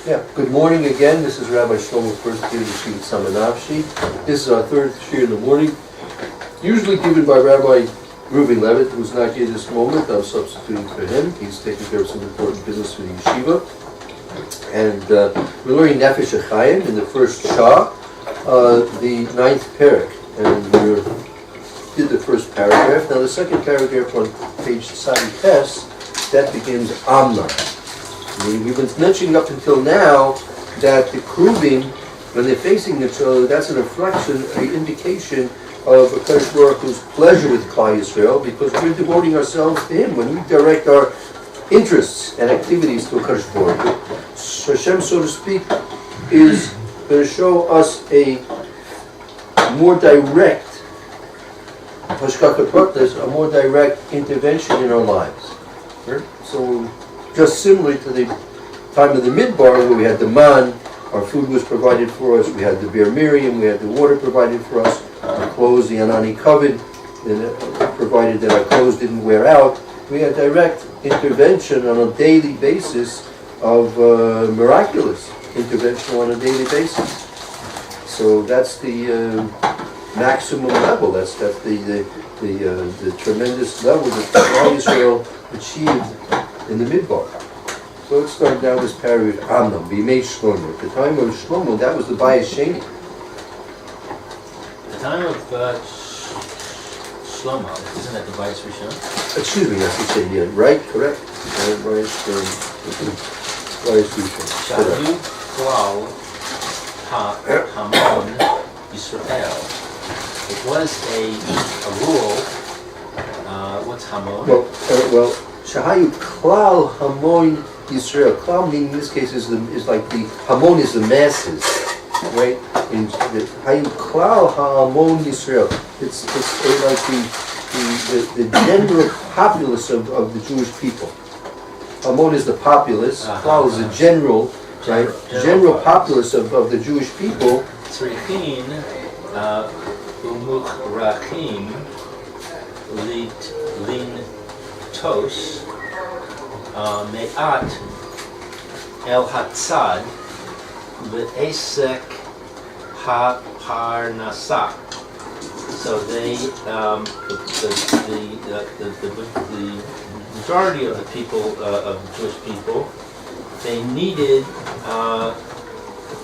Yeah, good morning again. This is Rabbi Shlomo, first year of Yeshiva Tsama Nafshi. This is our third shir in the morning, usually given by Rabbi Reuven Levitt, who's not here this moment. I'm substituting for him. He's taking care of some important business for the Yeshiva. And we're learning Nefesh HaChaim in the first Shah, the 9th parak. And we did the first paragraph. Now the second paragraph on page Sadi Tes, that begins Amna. We've been mentioning up until now that the Kruvim, when they're facing each other, that's an reflection, an indication of HaKodesh Baruch Hu's pleasure with Klal Yisrael, because we're devoting ourselves to Him. When we direct our interests and activities to HaKodesh Baruch Hu, Hashem, so to speak, is going to show us a more direct Hashgacha Pratis, a more direct intervention in our lives. Right? So, just similar to the time of the Midbar, where we had the man, our food was provided for us, we had the Beer Miriam, we had the water provided for us, our clothes, the Anani covered, provided that our clothes didn't wear out. We had direct intervention on a daily basis of miraculous intervention on a daily basis. So that's the maximum level. That's the tremendous level that Klal Yisrael achieved in the Midbar. So let's start down this paragraph. Amnam, B'mei Shlomo. At the time of Shlomo, that was the Bayis Sheni. The time of Shlomo, isn't that the Bayis Rishon? Excuse me, I should say, yeah, right, correct. Bayis Rishon. Shayu Klal Hamon Yisrael. It was a rule. What's Hamon? Well, Shahayu Klal Hamon Yisrael. Klal meaning in this case is like the Hamon is the masses, right? In the Hayu Klal Hamon Yisrael. It's like the general populace of the Jewish people. Hamon is the populace. Klal is the general, right? General populace of the Jewish people. Tzrichin umuchrachim lin tos me'at el hatzad ve'esek ha-parnasa. So they, the majority of the people, of the Jewish people, they needed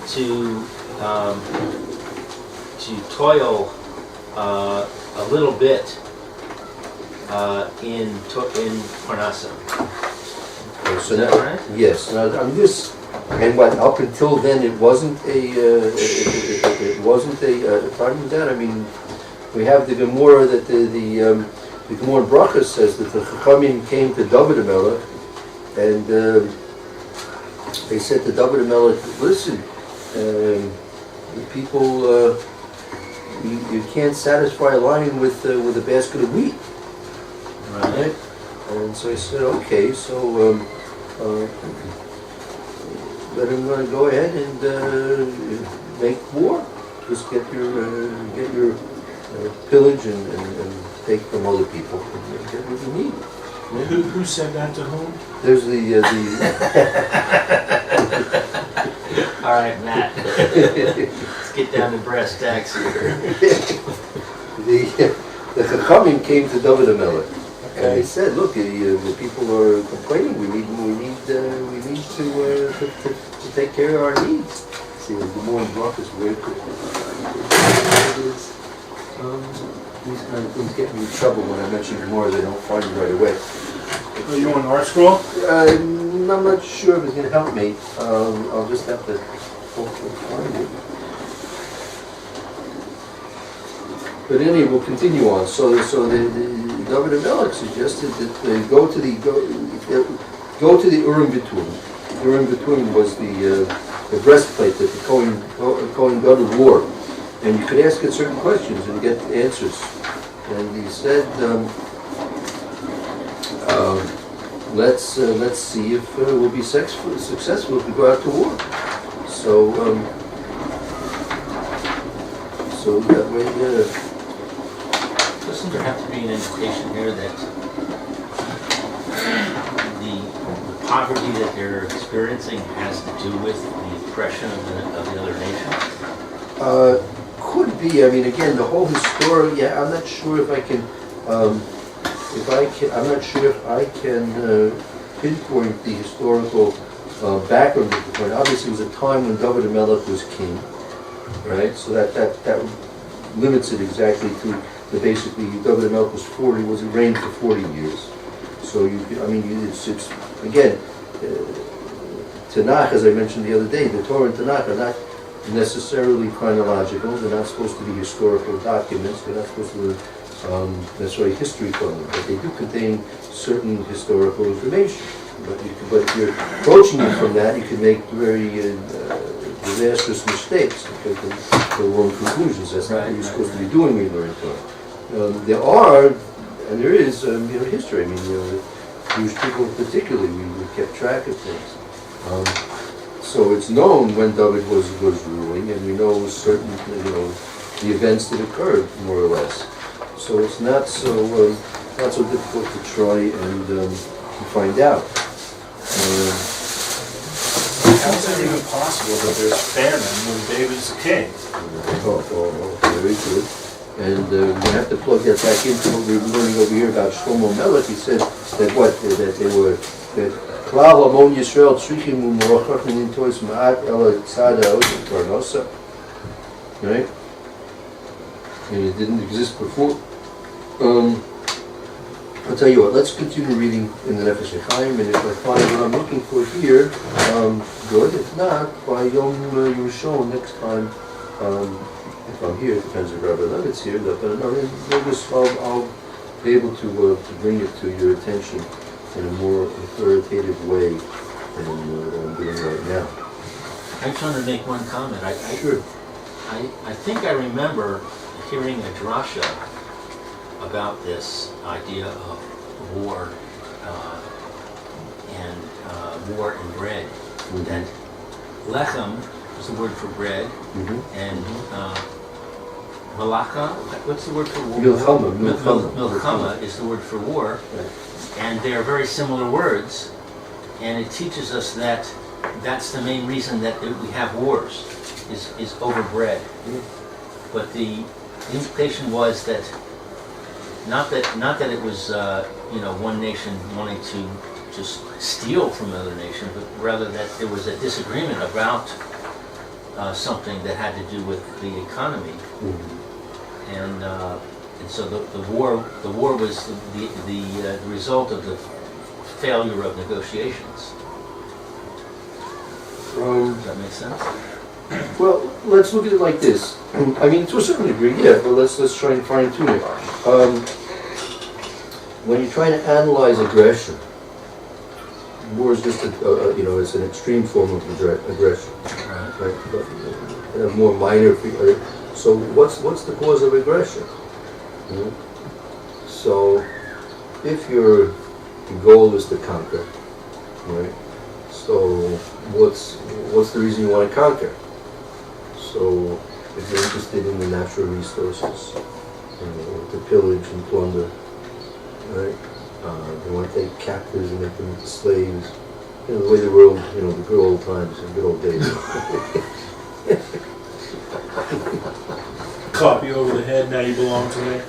to toil a little bit in Parnasa. Okay, so Is that right? Yes. Now on this, and what up until then it wasn't a problem with that. I mean, we have the Gemara that the Gemara Bracha says that the Chachamim came to David HaMelech and they said to David HaMelech, listen, the people. You can't satisfy a lion with a basket of wheat, right? And so I said, okay, so let him go ahead and make war. Just get your pillage and take from other people and get what you need. Yeah? Who said that to whom? There's the All right, Matt. Let's get down to brass tacks here. the Chachamim came to David HaMelech, Okay. and they said, "Look, the people are complaining. We need to take care of our needs." See, the more block is weird. These kind of things get me in trouble when I mention more. They don't find it right away. Are you on art school? I'm not sure if it's going to help me. I'll just have to hopefully find it. But anyway, we'll continue on. So the David HaMelech suggested that they go to the Urim V'Tumim. Urim V'Tumim was the breastplate that the Kohen Gadol wore, and you could ask it certain questions and get answers. And he said, let's see if we'll be successful if we go out to war. So that way. Doesn't there have to be an indication here that the poverty that they're experiencing has to do with the oppression of the other nations? Could be. I mean, again, the whole historical. Yeah, I'm not sure if I can. I'm not sure if I can pinpoint the historical background of the point. Obviously, it was a time when David HaMelech was king, right? So that limits it exactly to the basically David HaMelech was 40, was reigned for 40 years. So it's again, Tanakh, as I mentioned the other day, the Torah and Tanakh are not necessarily chronological. They're not supposed to be historical documents. They're not supposed to be necessarily history from them, but they do contain certain historical information. But if you're approaching it from that, you can make very disastrous mistakes because the wrong conclusions. That's not what you're supposed to be doing when you learn Torah. There are, and there is, history. I mean, Jewish people particularly, we kept track of things. So it's known when David was ruling, and we know certain, the events that occurred, more or less. So it's not so difficult to try and to find out. How is that even possible that there's famine when David's the king? Very good. And we have to plug that back into what we were learning over here about Shlomo Melech. He said that they were that Klal Amon Yisrael Tzrichim U'Morachachim Nintois Ma'at Ela Tzada Osim Parnosa. Right? And it didn't exist before. I'll tell you what, let's continue reading in the Nefesh HaChaim, and if I find what I'm looking for here, good. If not, by Yom Yerushalyim next time, if I'm here, it depends if Rabbi Levitt's here, but I'll be able to bring it to your attention in a more authoritative way than I'm doing right now. I just wanted to make one comment. Sure. I think I remember hearing a drasha about this idea of war and war and bread. Mm-hmm. That lechem is the word for bread, and malaka, what's the word for war? Milchama is the word for war, and they are very similar words, and it teaches us that that's the main reason that we have wars, is over bread. But the implication was that not that it was one nation wanting to just steal from another nation, but rather that there was a disagreement about something that had to do with the economy, and so the war was the result of the failure of negotiations. Does that make sense? Well, let's look at it like this. I mean, to a certain degree, yeah, but let's try and fine tune it. When you're trying to analyze aggression, war is just it's an extreme form of aggression, right? But a more minor. So what's the cause of aggression? So if your goal is to conquer, right? So what's the reason you want to conquer? So if you're interested in the natural resources, to pillage and plunder, right? They want to take captives and make them into slaves. The way the world, the good old times, the good old days. Clap you over the head, now you belong to me.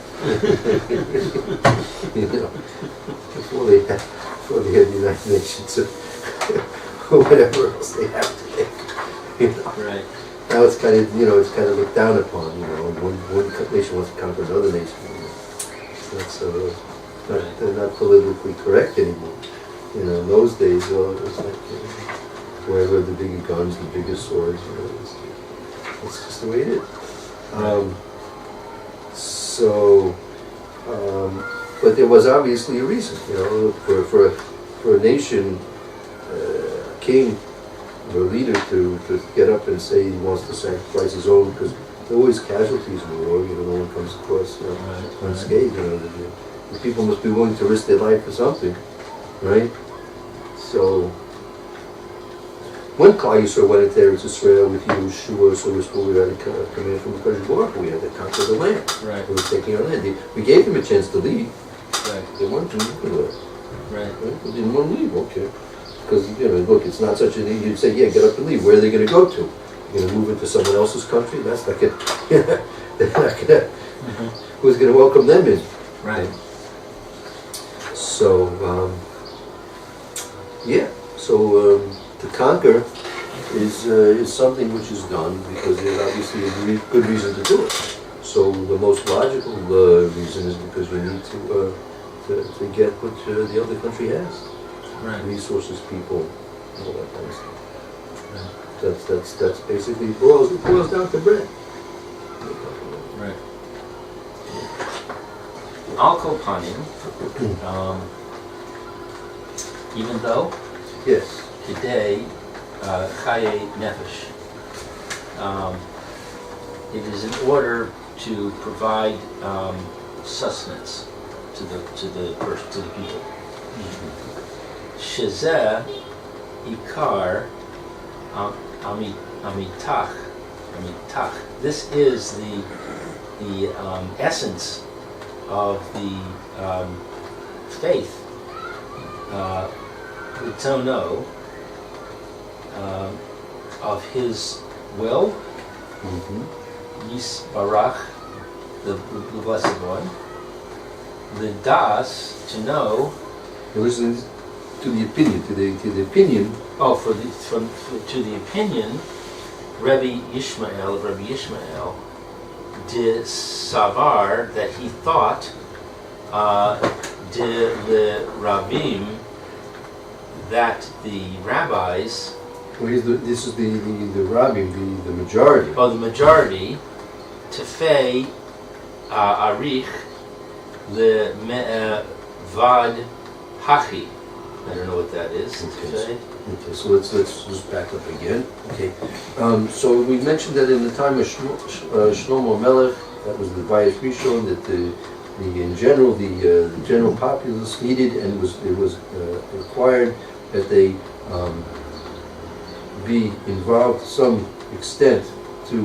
Before they had the United Nations or whatever else they have today. Right. Now it's kind of looked down upon. One nation wants to conquer another nation. That's they're not politically correct anymore. In those days, it was like wherever the bigger guns, the bigger swords. It's just the way it is. But there was obviously a reason. For a nation, a king, or a leader to get up and say he wants to sacrifice his own, because there are always casualties in war. No one comes across unscathed. The people must be willing to risk their life for something, right? So when Klal Yisrael went into Eretz Israel with Yeshua, so we had a command from the HaKodesh, we had to conquer the land. Right. We were taking our land. We gave them a chance to leave. Right. They weren't moving with us. Right. They didn't want to leave. Okay. because, look, it's not such a thing, you'd say, yeah, get up and leave. Where are they going to go to? You're going to move into someone else's country? That's not going to, they're not going to, who's going to welcome them in? Right. So, so to conquer is something which is done because there's obviously a good reason to do it. So the most logical reason is because you need to get what the other country has. Right. Resources, people, all that kind of stuff. Right. That's basically it boils down to bread. Right. Al Kopanim, even though Yes. today, Chaye Nefesh, it is in order to provide sustenance to the people. Shezeh Ikar Amitach. This is the essence of the faith. Utono, of his will. Yisbarach, the blessed one. The das, to know. Listen to the opinion, to the opinion. Oh, to the opinion, Rabbi Yishmael, de Savar, that he thought, de le Rabim, that the rabbis. Well, this is the Rabbim, the majority. Oh, the majority, Tefei Arich le Vad Hachi. I don't know what that is. Okay, so let's just back up again. Okay, so we mentioned that in the time of Shlomo Melech, that was the Bayis Rishon, that in general the general populace needed, and it was required that they be involved to some extent to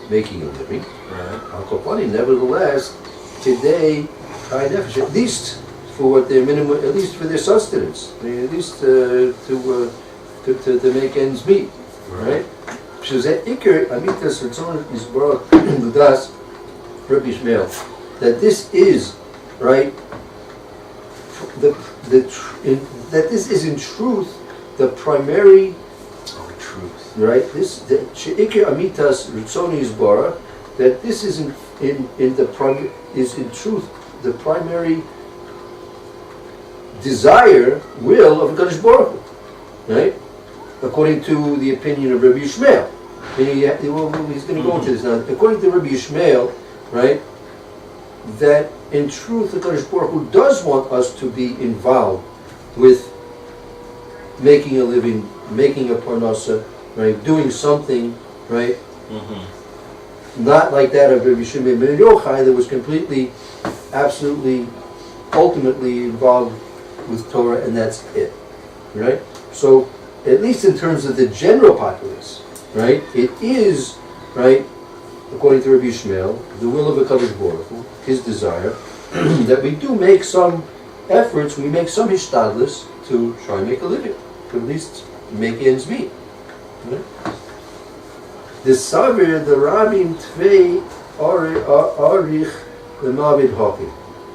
making a living. Right. Nevertheless, today, at least for what their minimum, at least for their sustenance, at least to make ends meet, right? That this is right. That this is in truth the primary. Truth. Right. This she'ikir amitas ritzoni isbara. That this is in truth the primary desire, will of HaKodesh Baruch Hu, right? According to the opinion of Rabbi Yishmael. He's going to go into this now. According to Rabbi Yishmael, right, that in truth HaKodesh Baruch Hu does want us to be involved with making a living, making a parnasa, right, doing something, right? Not like that of Rabbi Shimon ben Yochai that was completely, absolutely, ultimately involved with Torah, and that's it, right? So, at least in terms of the general populace, right, it is, right, according to Rabbi Yishmael, the will of HaKodesh Baruch Hu, his desire, that we do make some efforts, we make some hishtadlus to try and make a living, to at least make ends meet. Right? The Savir, the Rabim Tvei Arich, the Mavid Hoki,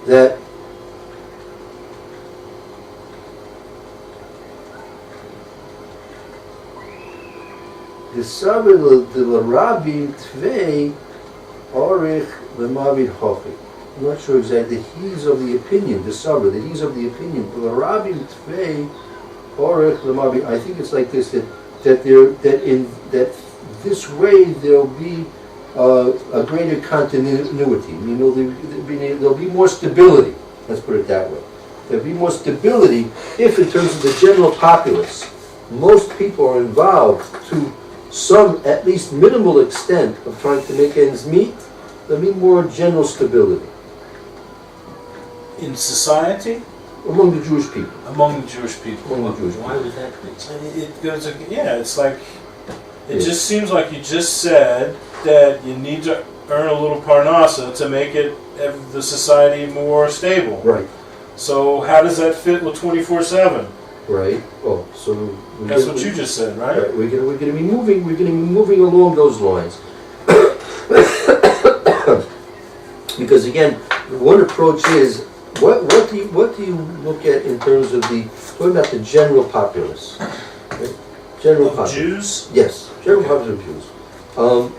that the Savir, the Rabim Tvei Arich, the Mavid Hoki. I'm not sure exactly. He's of the opinion, the Savir, that he's of the opinion. The Rabim Tvei Arich, the Mavid. I think it's like this, that this way there'll be a greater continuity. There'll be more stability. Let's put it that way. There'll be more stability if, in terms of the general populace, most people are involved to some, at least minimal extent, of trying to make ends meet. There'll be more general stability in society. Among the Jewish people. Among the Jewish people. Among the Jewish Why would that be? It goes. It's like. It just seems like you just said that you need to earn a little parnasa to make the society more stable. Right. So how does that fit with 24/7? Right. Oh, so That's what you just said, right? Right. We're going to be moving. We're going to be moving along those lines. Because again, one approach is what do you look at in terms of talking about the general populace, right? General populace. Jews? Yes, general populace of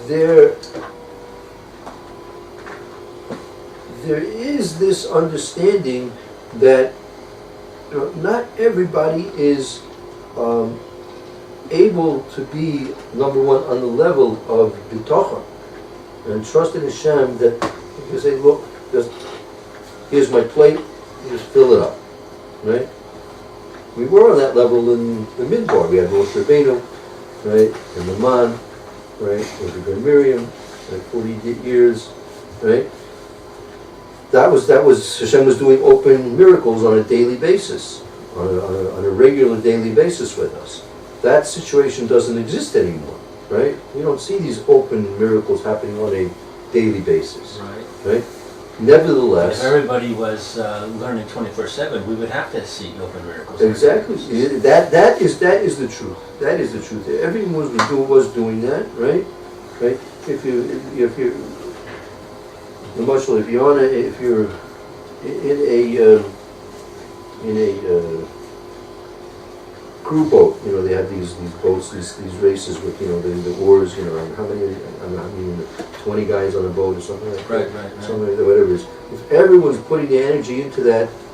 Jews. There is this understanding that not everybody is able to be, number one, on the level of bitachon and trust in Hashem that you say, look, here's my plate, just fill it up, right? We were on that level in the Midbar. We had Moshe Rabbeinu, right, and the Man, right, with Miriam, like 40 years, right? That was Hashem was doing open miracles on a daily basis, on a regular daily basis with us. That situation doesn't exist anymore, right? We don't see these open miracles happening on a daily basis, right? Nevertheless, if everybody was learning 24/7, we would have to see open miracles. Exactly. That is the truth. That is the truth. Everyone was doing that, right? Right. If you're Marshall, if you're in a crew boat, they have these boats, these races with the oars, and how many 20 guys on a boat or something like that. Right. Something like that, whatever it is. If everyone's putting the energy into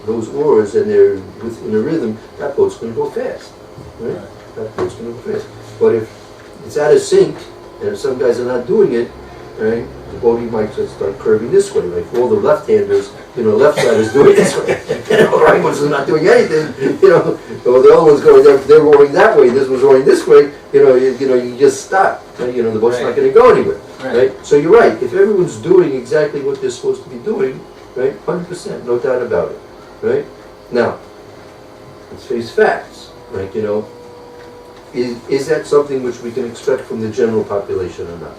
those oars and they're in a rhythm, that boat's going to go fast, right? That boat's going to go fast. But if it's out of sync and if some guys are not doing it, right, the boat might just start curving this way. Like all the left-handers, left side is doing this way. The right ones are not doing anything. Or the other one's going, they're rowing that way. This one's rowing this way. You just stop. Right? The boat's not going to go anywhere. Right. So you're right. If everyone's doing exactly what they're supposed to be doing, right, 100%, no doubt about it. Right. Now, let's face facts. Right. Is that something which we can expect from the general population or not?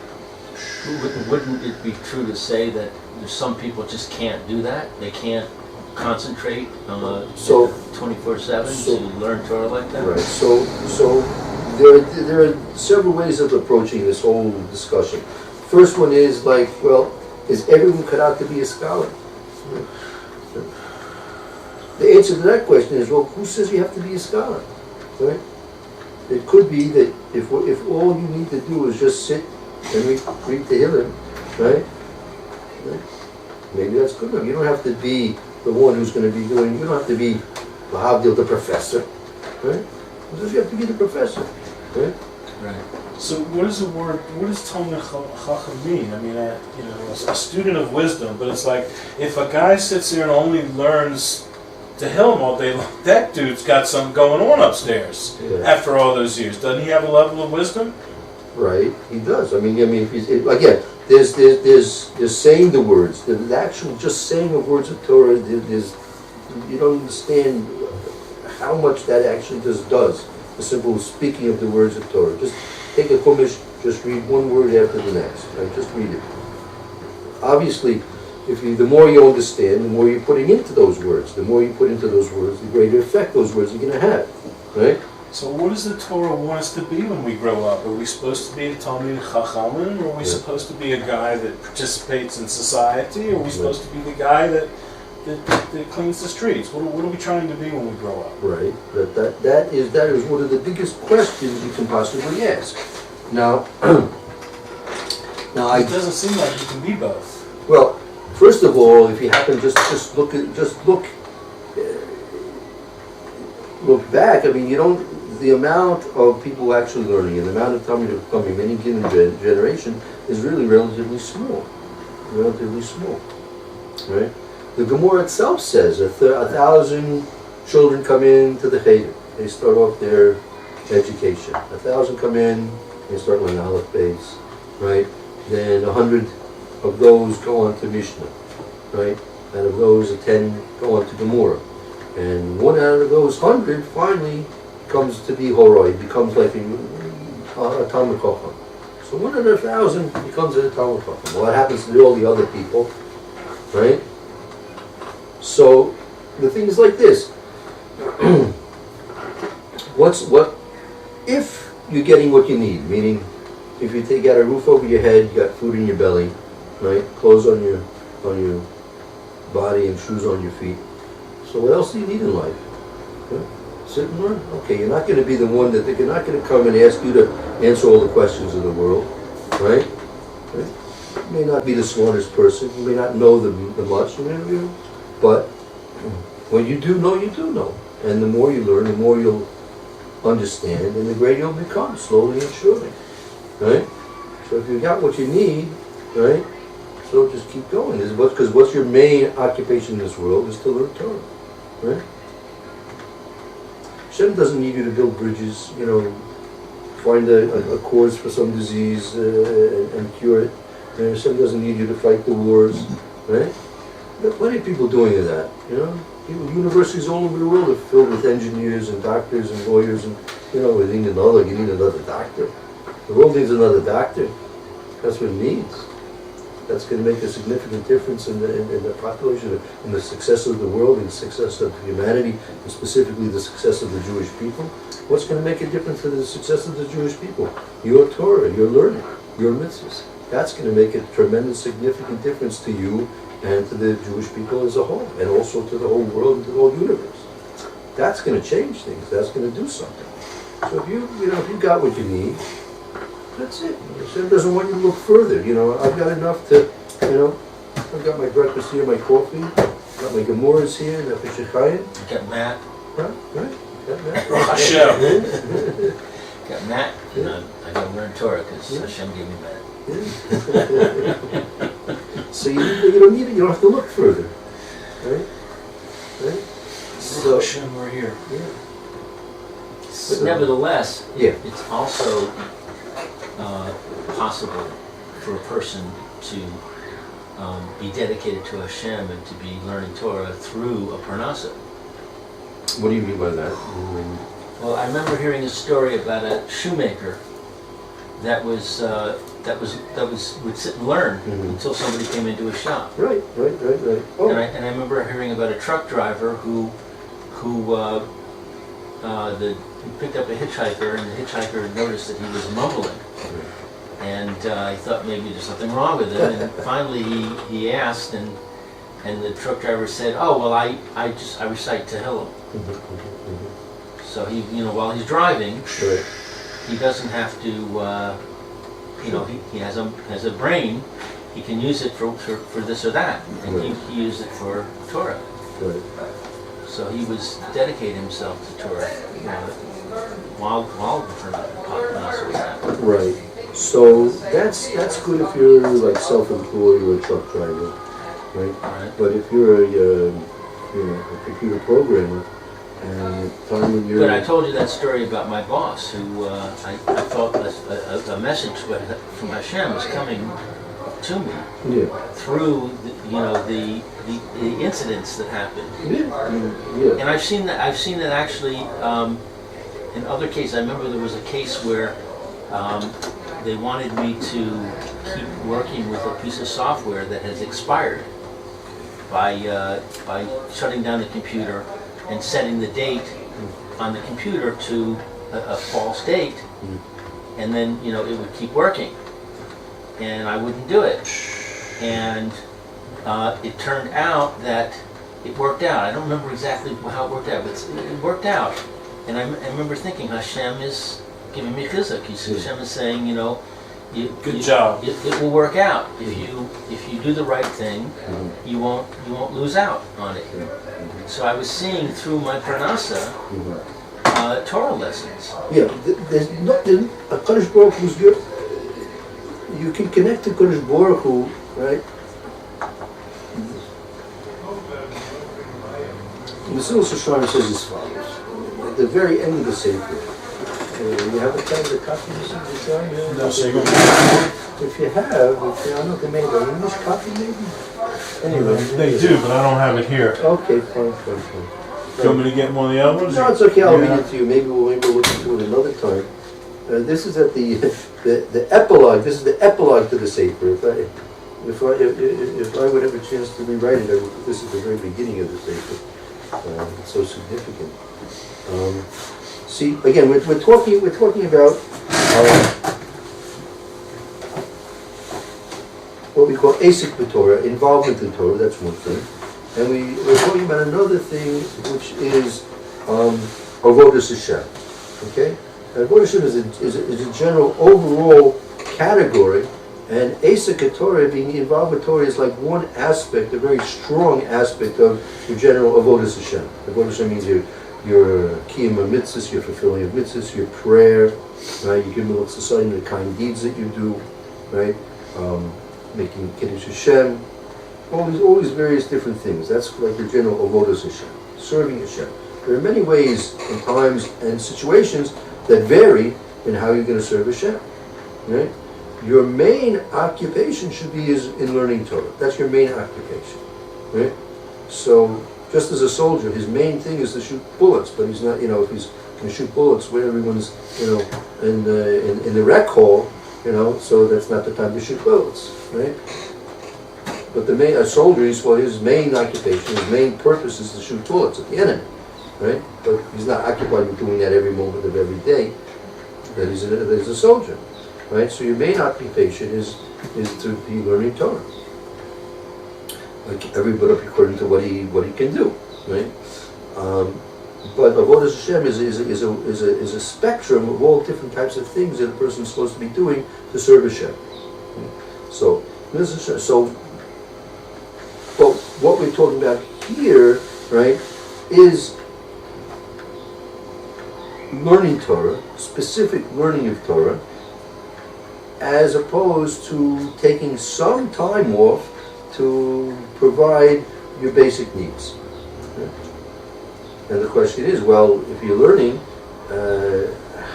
Wouldn't it be true to say that there's some people just can't do that? They can't concentrate 24/7 to learn Torah like that? Right. So there are several ways of approaching this whole discussion. First one is is everyone cut out to be a scholar? The answer to that question is, who says you have to be a scholar? Right? It could be that if all you need to do is just sit and read Tehillim, right? Maybe that's good enough. You don't have to be the one who's going to be doing. You don't have to be the professor, right? You have to be the professor, right? Right. So what does Talmid Chacham mean? I mean, a student of wisdom, but it's like if a guy sits there and only learns Tehillim all day long, that dude's got something going on upstairs. Yeah. After all those years, doesn't he have a level of wisdom? Right, he does. I mean, if he's again, there's saying the words, the actual just saying of words of Torah. You don't understand how much that actually just does. The simple speaking of the words of Torah. Just take a chumash, just read one word after the next. Right? Just read it. Obviously, the more you understand, the more you're putting into those words. The more you put into those words, the greater effect those words are going to have. Right. So what does the Torah want us to be when we grow up? Are we supposed to be a Talmid Chachamim? Or are we supposed to be a guy that participates in society? Or are we supposed to be the guy that cleans the streets? What are we trying to be when we grow up? Right. That is one of the biggest questions you can possibly ask. Now, it doesn't seem like you can be both. Well, first of all, if you happen just look back. I mean, the amount of people actually learning and the amount of time to come in any given generation is really relatively small. Right? The Gemara itself says 1,000 children come into the Cheder. They start off their education. 1,000 come in, they start learning Aleph Beis, right? Then 100 of those go on to Mishna, right? And of those, 10 go on to Gemara. And one out of those 100 finally comes to be Horoi, becomes like a Talmid Chacham. So 1 out of 1,000 becomes a Talmid Chacham. Well, what happens to all the other people, right? So the thing is like this. if you're getting what you need, meaning if you got a roof over your head, you got food in your belly, right? Clothes on your body and shoes on your feet. So what else do you need in life? Yeah? Sit and learn. Okay, you're not going to be the one that they're not going to come and ask you to answer all the questions of the world, right? You may not be the smartest person. You may not know the much, but when you do know, and the more you learn, the more you'll understand, and the greater you'll become, slowly and surely, right? So if you got what you need, right? So just keep going. Because what's your main occupation in this world is to learn Torah, right? Hashem doesn't need you to build bridges, find a cause for some disease and cure it. Hashem doesn't need you to fight the wars, right? There are plenty of people doing that, Universities all over the world are filled with engineers and doctors and lawyers, and you need another doctor. The world needs another doctor. That's what it needs. That's going to make a significant difference in the population, in the success of the world, in the success of humanity, and specifically the success of the Jewish people. What's going to make a difference for the success of the Jewish people? Your Torah, your learning, your mitzvahs. That's going to make a tremendous, significant difference to you and to the Jewish people as a whole, and also to the whole world and to the whole universe. That's going to change things. That's going to do something. So if you got what you need, that's it. Hashem doesn't want you to look further. I've got enough to, I've got my breakfast here, my coffee, got my Gemoras here, Nafshi. Got Matt. Right? Got Matt. Hashem. Got Matt. I got to learn Torah because Hashem gave me Matt. So you don't need it. You don't have to look further, right? So Hashem, we're here. Yeah. But nevertheless, Yeah. it's also possible for a person to be dedicated to Hashem and to be learning Torah through a parnasa. What do you mean by that? Well, I remember hearing a story about a shoemaker that would sit and learn until somebody came into his shop. Right. Oh. And I remember hearing about a truck driver who picked up a hitchhiker, and the hitchhiker noticed that he was mumbling. And he thought maybe there's something wrong with him. And finally he asked, and the truck driver said, "Oh, well, I recite Tehillim." So he, while he's driving, he doesn't have to, he has a brain. He can use it for this or that, and he used it for Torah. Right. So he was dedicating himself to Torah, while the parnasa was happening. Right. So that's good if you're like self-employed or a truck driver, right? But if you're a computer programmer, and the time when you're... But I told you that story about my boss, who I thought a message from Hashem was coming to me through the incidents that happened. Yeah. And I've seen that actually in other cases. I remember there was a case where they wanted me to keep working with a piece of software that has expired by shutting down the computer and setting the date on the computer to a false date, and then it would keep working, and I wouldn't do it, and it turned out that it worked out. I don't remember exactly how it worked out, but it worked out, and I remember thinking Hashem is giving me chizuk. Hashem is saying, good job. It will work out if you do the right thing. You won't lose out on it. So I was seeing through my parnasa Torah lessons. Yeah, there's nothing. A HaKodesh Baruch Hu's good. You can connect to HaKodesh Baruch Hu, right? The Mesilas Yesharim says as follows: at the very end of the Sefer, you have a copy of the Yesharim? No, so if you have, I don't know if they made an English copy, maybe. Anyway, they do, but I don't have it here. Okay, fine. Do you want me to get one of the other ones? No, it's okay. I'll read it to you. Maybe we'll look into it another time. This is at the epilogue. This is the epilogue to the Sefer. If I would have a chance to rewrite it, I would put this at the very beginning of the Sefer. It's so significant. See, again, we're talking about what we call asik b'Torah, involvement in Torah. That's one thing, and we're talking about another thing, which is avodas Hashem. Okay, and avodas Hashem is a general overall category, and asik Torah, being involved with Torah, is like one aspect, a very strong aspect of your general avodas Hashem. Avodas Hashem means your kiyum of mitzvahs, your fulfilling of mitzvahs, your prayer, right? You give mitzvah society, the kind deeds that you do, right? Making kiddush Hashem, all these various different things. That's like the general avodas Hashem, serving Hashem. There are many ways and times and situations that vary in how you're going to serve Hashem, right? Your main occupation should be in learning Torah. That's your main occupation, right? So, just as a soldier, his main thing is to shoot bullets, but he's not, if he's going to shoot bullets where everyone's, in the rec hall, so that's not the time to shoot bullets, right? But a soldier, his main occupation, his main purpose is to shoot bullets at the enemy, right? But he's not occupied with doing that every moment of every day that he's a soldier, right? So your main occupation is to be learning Torah. Like everybody according to what he can do, right? But avodas Hashem is a spectrum of all different types of things that a person is supposed to be doing to serve Hashem. So but what we're talking about here, right, is learning Torah, specific learning of Torah, as opposed to taking some time off to provide your basic needs. And the question is, well, if you're learning,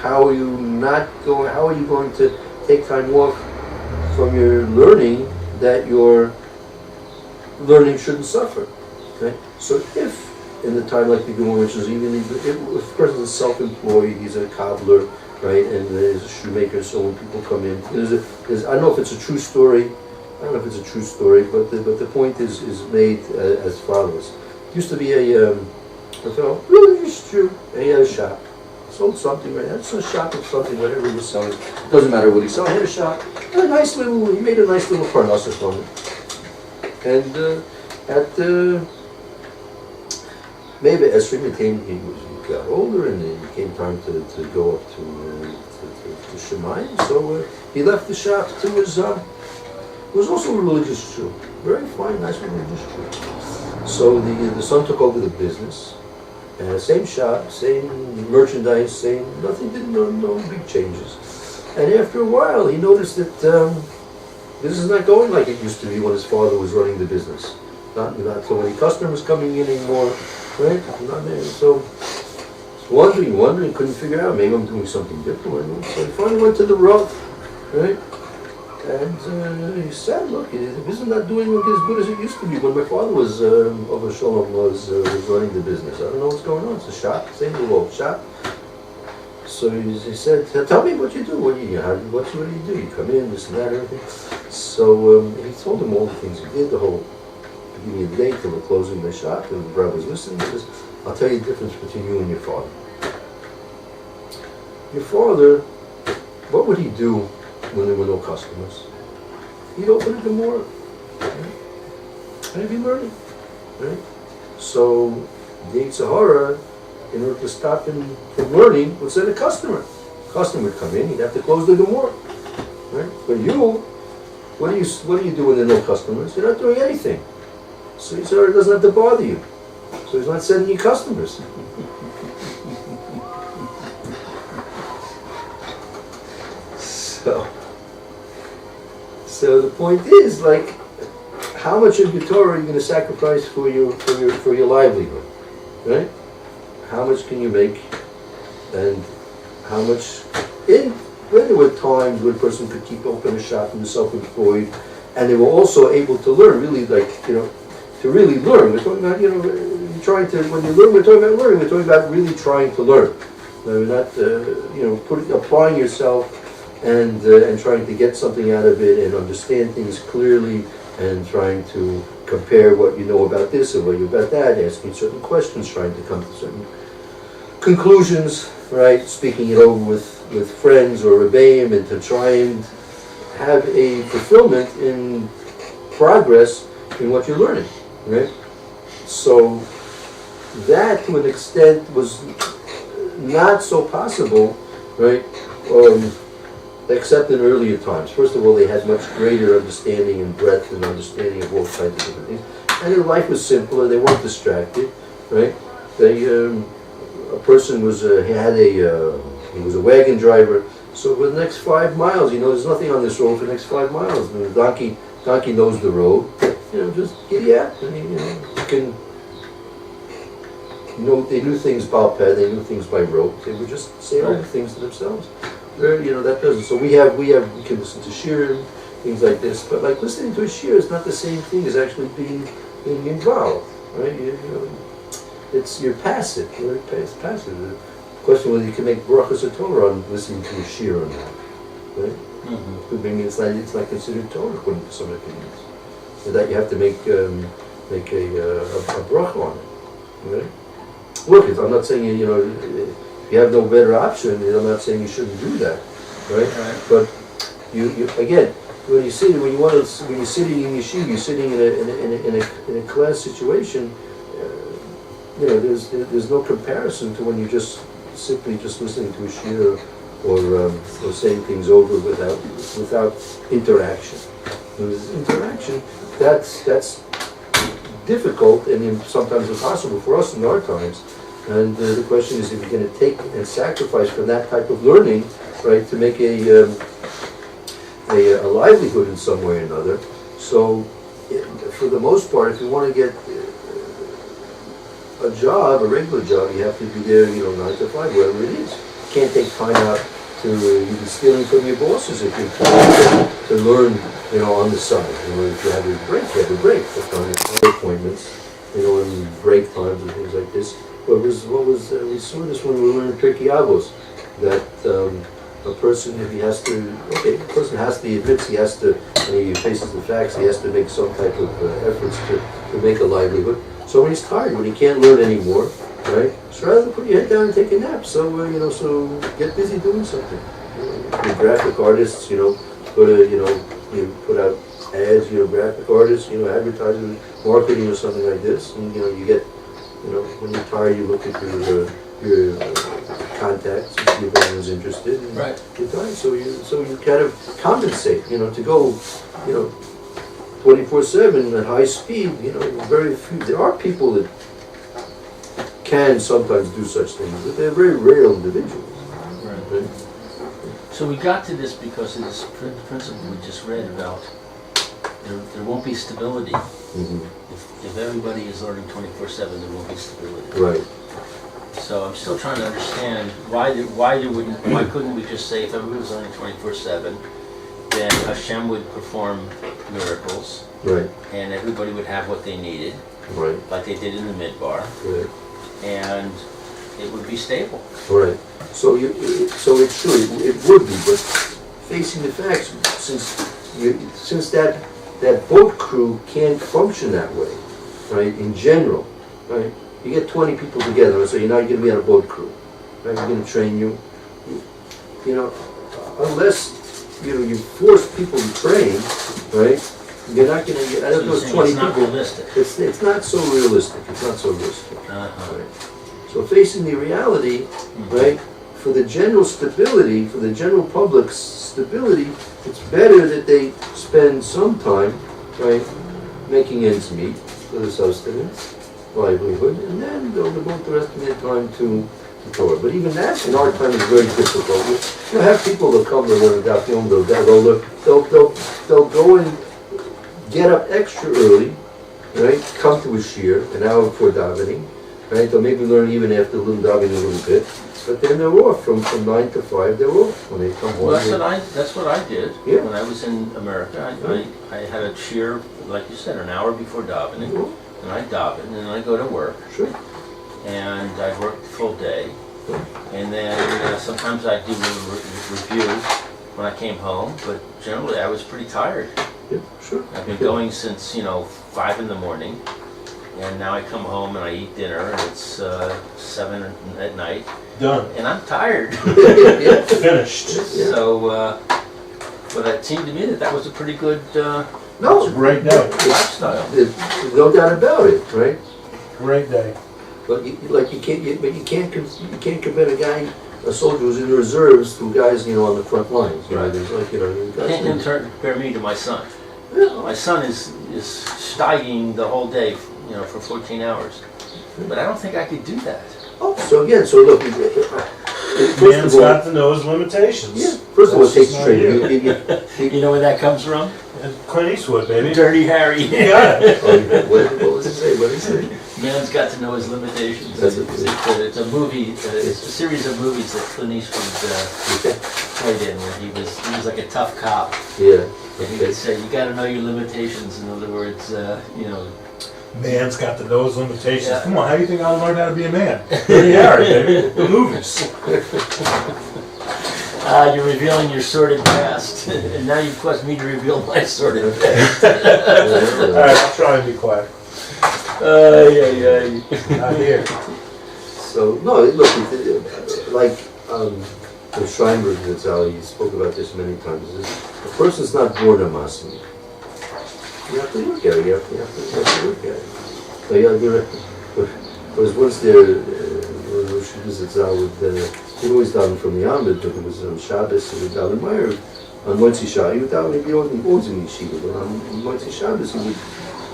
how are you going to take time off from your learning that your learning shouldn't suffer? Okay? So if in the time like the Gemara mentions, even if a person is self-employed, he's a cobbler, right, and there's a shoemaker, so when people come in, I don't know if it's a true story. But the point is made as follows. Used to be a fellow, really just Jew, and he had a shop. Sold something, right? That's a shop of something, whatever he was selling. Doesn't matter what he sold. He had a shop. He made a nice little parnasa from it. And at maybe Esrim, he got older, and it came time to go up to Shemayim. So he left the shop to his. He was also a religious Jew, very fine, nice religious Jew. So the son took over the business, same shop, same merchandise, no big changes. And after a while, he noticed that this is not going like it used to be when his father was running the business. Not so many customers coming in anymore, right? Not there. So wondering, couldn't figure out. Maybe I'm doing something different. So he finally went to the Rav, right? And he said, look, the business is not doing as good as it used to be when my father was, over Shalom, was running the business. I don't know what's going on. It's a shop, same little old shop. So he said, tell me what you do. What do you do? You come in, this and that, everything. So he told him all the things he did, the whole beginning of the day till the closing of the shop. And the brother was listening. He says, I'll tell you the difference between you and your father. Your father, what would he do when there were no customers? He'd open a Gemara, right? And he'd be learning, right? So the Yitzhahara, in order to stop him from learning, would send a customer. Customer would come in, he'd have to close the Gemara, right? But you, what do you do when there are no customers? You're not doing anything. So Yitzhahara doesn't have to bother you. So he's not sending you customers. So the point is, like, how much of your Torah are you going to sacrifice for your livelihood, right? How much can you make, and how much? When there were times when a person could keep open a shop and was self-employed, and they were also able to learn, really, to really learn. We're talking about, when you learn, we're talking about learning. We're talking about really trying to learn. We're not, applying yourself. And trying to get something out of it and understand things clearly and trying to compare what you know about this and what you know about that, asking certain questions, trying to come to certain conclusions, right? Speaking it over with friends or rebbeim, and to try and have a fulfillment in progress in what you're learning, right? So that, to an extent, was not so possible, right? Except in earlier times. First of all, they had much greater understanding and breadth and understanding of all kinds of different things, and their life was simpler. They weren't distracted, right? They, a person was he was a wagon driver. So for the next 5 miles, there's nothing on this road for the next 5 miles. And the donkey knows the road. Just giddy up, and you can. They knew things by ped, they knew things by rote. They would just say over things to themselves. That doesn't. So we can listen to shir, things like this. But like listening to a shir is not the same thing as actually being involved, right? You're passive. It's passive. The question whether you can make brachas of Torah on listening to a shir or not, right? Mm-hmm. It's not considered Torah according to some opinions. So that you have to make a bracha on it, right? Look, I'm not saying if you have no better option, I'm not saying you shouldn't do that, right? But you again, when you're sitting in yeshiva, you're sitting in a class situation. There's no comparison to when you just simply listening to a shir or saying things over without interaction. There's interaction. That's difficult and sometimes impossible for us in our times. And the question is if you're going to take and sacrifice from that type of learning, right, to make a livelihood in some way or another. So, for the most part, if you want to get a job, a regular job, you have to be there, 9 to 5, wherever it is. You can't take time out to be stealing from your bosses if you're trying to learn, on the side. If you have a break, you have a break. Other appointments, and break times and things like this. We saw this when we were in Turkey Avos, that a person, if he has to, a person has to, he admits he has to, when he faces the facts, he has to make some type of efforts to make a livelihood. So when he's tired, when he can't learn anymore, right? So rather than put your head down and take a nap, so get busy doing something. You're graphic artists, you put out ads, graphic artists, advertising, marketing or something like this, and you get, when you're tired, you look at your contacts and see if anyone's interested. And right. You're tired, so you kind of compensate, to go, 24/7 at high speed. Very few. There are people that can sometimes do such things, but they're very rare individuals. Right. So we got to this because of this principle we just read about there won't be stability. Mm-hmm. If everybody is learning 24/7, there won't be stability. Right. So I'm still trying to understand why couldn't we just say if everybody was learning 24/7, then Hashem would perform miracles, right, and everybody would have what they needed, right, like they did in the Midbar, right, and it would be stable. Right. So it's true. It would be, but facing the facts, since that boat crew can't function that way, right? In general, right? You get 20 people together, and so you're not going to be on a boat crew, right? We're going to train you, unless you force people to train, right? You're not going to get out of those 20 people. Realistic. It's not so realistic. It's not so realistic. Uh-huh. Right? So facing the reality, right? For the general stability, for the general public's stability, it's better that they spend some time, right, making ends meet for the sustenance, livelihood, and then they'll devote the rest of their time to the Torah. But even that, in our time, is very difficult. You'll have people that come to learn about film, they'll go and get up extra early, right, come to a shir an hour before davening, right, they'll maybe learn even after a little davening a little bit. But then they're off from 9 to 5. They're off when they come home. Well, that's what I did. Yeah. When I was in America. I had a cheer, like you said, an hour before davening, and I daven, and then I go to work. Sure. And I work the full day, and then sometimes I do a review when I came home. But generally, I was pretty tired. Yeah, sure. I've been going since 5 in the morning, and now I come home and I eat dinner, and it's 7 at night, Done. and I'm tired. Finished. So, but it seemed to me that was a pretty good No, Great day. lifestyle. there's no doubt about it, right? Great day. But you can't compare a guy, a soldier who's in the reserves to guys, on the front lines. Right. There's like, You can't compare me to my son. Yeah. My son is steiging the whole day, for 14 hours. But I don't think I could do that. Oh, so again, so look, Man's got to know his limitations. yeah, first of all, it takes That's training. You know where that comes from? And Clint Eastwood, baby. Dirty Harry. You got it. What does it say? What does it say? Man's got to know his limitations. That's It's a movie. It's a series of movies that Clint Eastwood played in, where he was like a tough cop. Yeah. And he would say, "You got to know your limitations." In other words, Man's got to know his limitations. Yeah. Come on, how do you think I learned how to be a man? Dirty Harry, baby. The movies. you're revealing your sordid past, and now you've caused me to reveal my sordid past. All right, I'll try and be quiet. Not here. So no, look, like the Scheinberg Zatzal, he spoke about this many times. A person's not born a Masmi. You have to look at it. You have to look at it. I was once there. Yeshiva Zatzal would he always daven from the Amid, but it was on Shabbos. He would daven Meir. On Motzi Shabbos, he would daven. He always in Yeshiva, but on Motzi Shabbos, he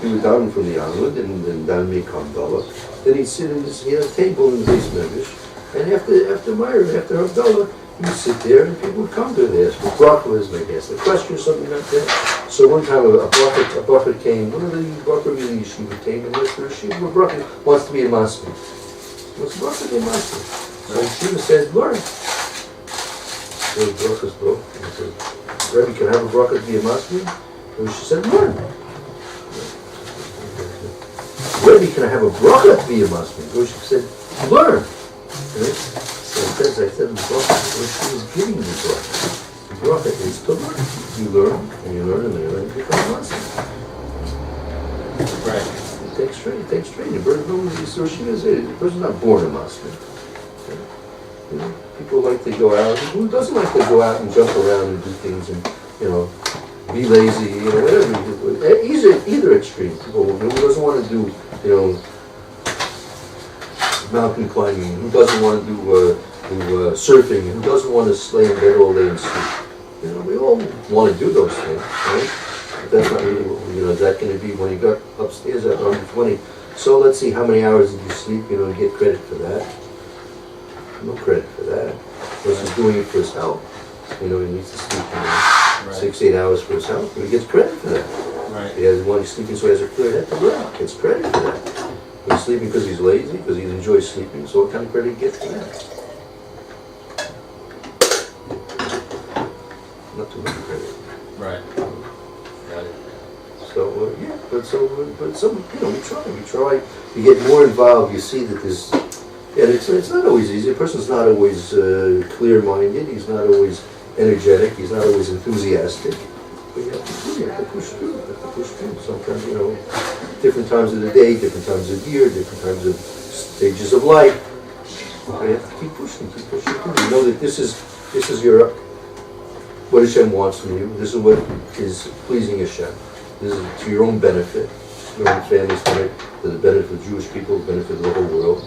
would daven from the Amid, and then daven Mekam Dala. Then he'd sit he had a table in the base medrash, and after Meir, after Havdalah, he would sit there, and people would come to this. The bracha was my guess. The question or something like that. So one time a bracha came. One of the bracha of the yeshiva came, and this yeshiva bracha wants to be a masmi. What's bracha be a masmi? So yeshiva said, learn. So the bracha's broke. He said, Rebbe, can I have a bracha to be a masmi? And she said, learn. Rebbe, can I have a bracha to be a masmi? And she said, learn. Right? So I said, the bracha, what she was giving me the bracha. The bracha is to learn. You learn, and you learn, and you learn, and you become a master. Right. It takes training. The person's not born a master. People like to go out. Who doesn't like to go out and jump around and do things and, be lazy, whatever. Either extreme. People who doesn't want to do, mountain climbing, who doesn't want to do surfing, who doesn't want to lay in bed all day and sleep. We all want to do those things, right? But that's not really what, that can be when you got upstairs at 120. So let's see, how many hours did you sleep, get credit for that. No credit for that. Versus doing it for his health. He needs to sleep 6-8 hours for his health, and he gets credit for that. Right. He has one, he's sleeping so he has a clear head to work. Gets credit for that. He's sleeping because he's lazy, because he enjoys sleeping, so what kind of credit he gets for that? Not too much credit. Right. Got it. So but some we try to get more involved. You see that there's, and it's not always easy. A person's not always clear-minded. He's not always energetic. He's not always enthusiastic. But you have to push through. Sometimes different times of the day, different times of year, different times of stages of life. You have to keep pushing. You know that this is your. What Hashem wants from you. This is what is pleasing Hashem. This is to your own benefit, your own family's benefit, to the benefit of Jewish people, the benefit of the whole world.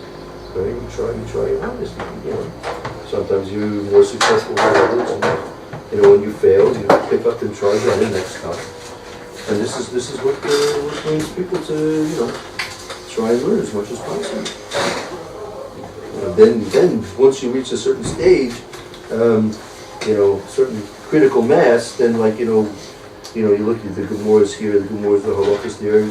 Right? You try your hardest. Sometimes you're more successful than others, and when you fail, you pick up and try again next time. And this is what brings people to try and learn as much as possible. Then once you reach a certain stage, certain critical mass, then you look at the Gemara's here, the Gemara's, the halachas there,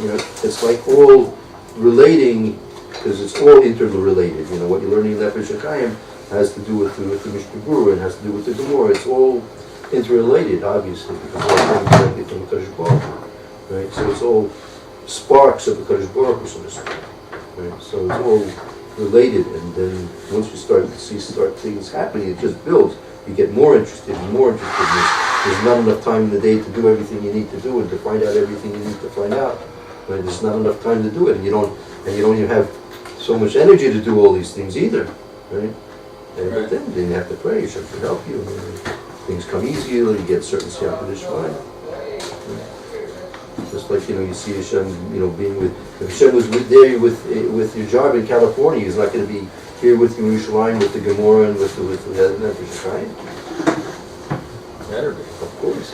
it's like all relating, because it's all interrelated. What you're learning in Nefesh HaChaim has to do with the Mishna Berura, and has to do with the Gemara. It's all interrelated, obviously, because all things like it from the HaKodesh Baruch Hu, right? So it's all sparks of the HaKodesh Baruch Hu, so to speak, right? So it's all related, and then once you start things happening, it just builds. You get more interested and more interested in this. There's not enough time in the day to do everything you need to do and to find out everything you need to find out. Right? There's not enough time to do it, and you don't and you don't even have so much energy to do all these things either, right? And Right. then you have to pray, Hashem can help you, things come easier, you get certain HaKodesh mind. Just like, you see Hashem, being with, if Hashem was there with your job in California, He's not going to be here with you in Yerushalyim, with the Gemara and with the Nefesh Chaim. Better be. Of course,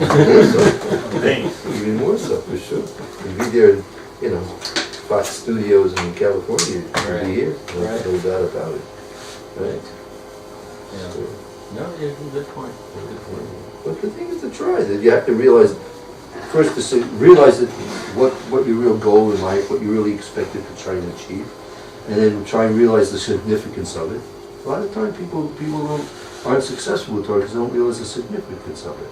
even more so, for sure. You'd be there, Fox Studios in California, you'd Right. be here, Right. no doubt about it. Right. Yeah. So, No, yeah, good point. Good point. but the thing is to try, that you have to realize, first realize that what your real goal in life, what you really expected to try and achieve, and then try and realize the significance of it. A lot of times people aren't successful with Torah because they don't realize the significance of it.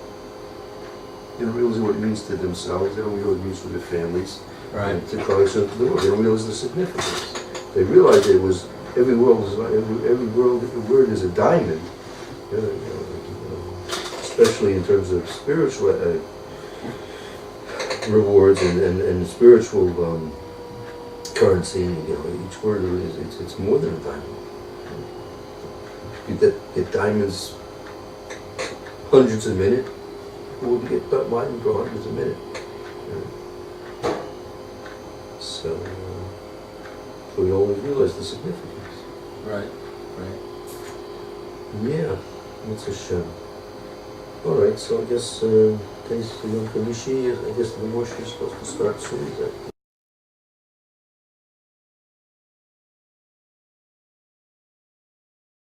They don't realize what it means to themselves, they don't realize what it means to their families, Right. and to Christ and to the world. They don't realize the significance. They realize it was, every word is a diamond, especially in terms of spiritual rewards and spiritual currency. Each word it's more than a diamond. You get diamonds hundreds a minute. We'll get diamonds for hundreds a minute. So we always realize the significance. Right. Right. Yeah, it's a shame. All right, so I guess today's the Yom Khamishi. I guess the Moshe is supposed to start soon. Is that?